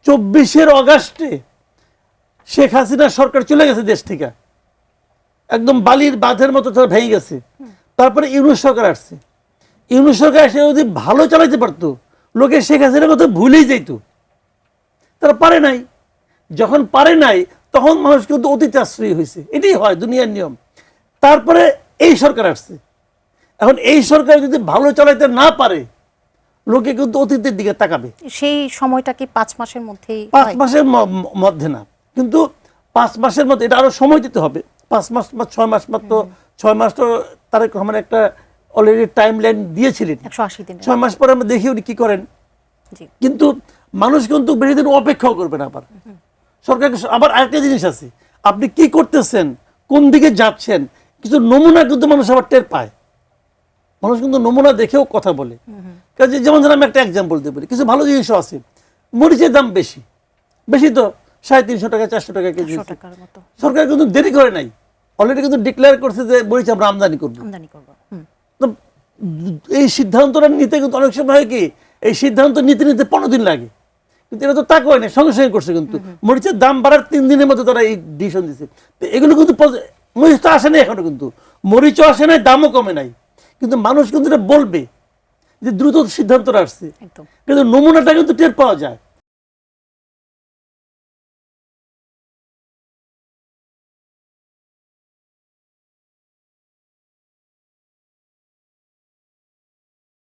24 অগাস্টে শেখ হাসিনা সরকার চলে গেছে দেশ থেকে, একদম বালির বাঁধের মতো তারা ভেঙে গেছে। তারপরে ইউনূস সরকার আসছে। ইউনূস সরকার এসে যদি ভালো চালাইতে পারতো, লোকে শেখ হাসিনার কথা ভুলেই যেত। তারা পারে নাই। যখন পারে নাই তখন মানুষ কিন্তু অতীতে আশ্রয়ী হয়েছে। এটাই হয় দুনিয়ার নিয়ম। তারপরে এই সরকার আসছে। এখন এই সরকার যদি ভালো চালাইতে না পারে, লোকে কিন্তু অতীতের দিকে তাকাবে। সেই সময়টা কি 5 মাসের মধ্যেই? 5 মাসের মধ্যে না, কিন্তু 5 মাসের মধ্যে, এটা আরো সময় দিতে হবে। 5 মাস বা 6 মাস, মাত্র 6 মাস তো তারেক রহমান একটা অলরেডি টাইম লাইন দিয়েছিলেন, 180 দিন। 6 মাস পরে আমরা দেখি উনি কি করেন। কিন্তু মানুষ কিন্তু বেশি দিন অপেক্ষাও করবে না। আবার সরকার আবার আরেকটা জিনিস আছে, আপনি কি করতেছেন, কোন দিকে যাচ্ছেন, কিছু নমুনা কিন্তু মানুষ আবার টের পায়। মানুষ কিন্তু নমুনা দেখেও কথা বলে। যেমন ধর আমি একটা এক্সাম্পল দিতে পারি, কিছু ভালো জিনিসও আছে। মরিচের দাম বেশি বেশি তো 350 টাকা 400 টাকা কেজি। সরকার কিন্তু দেরি করে নাই, অলরেডি কিন্তু ডিক্লেয়ার করছে যে মরিচ আমরা আমদানি করবো। তো এই সিদ্ধান্তটা নিতে কিন্তু অনেক সময় হয় কি, এই সিদ্ধান্ত নিতে নিতে 15 দিন লাগে, কিন্তু এটা তো তা করে না, সঙ্গে সঙ্গে করছে। কিন্তু মরিচের দাম বাড়ার 3 দিনের মধ্যে তারা এই ডিসিশন দিচ্ছে। তো এগুলো কিন্তু মরিচ তো আসে নাই এখনো, কিন্তু মরিচও আসে নাই, দামও কমে নাই, কিন্তু মানুষ কিন্তু এটা বলবে যে দ্রুত সিদ্ধান্তটা আসছে, কিন্তু নমুনাটা কিন্তু টের পাওয়া যায়।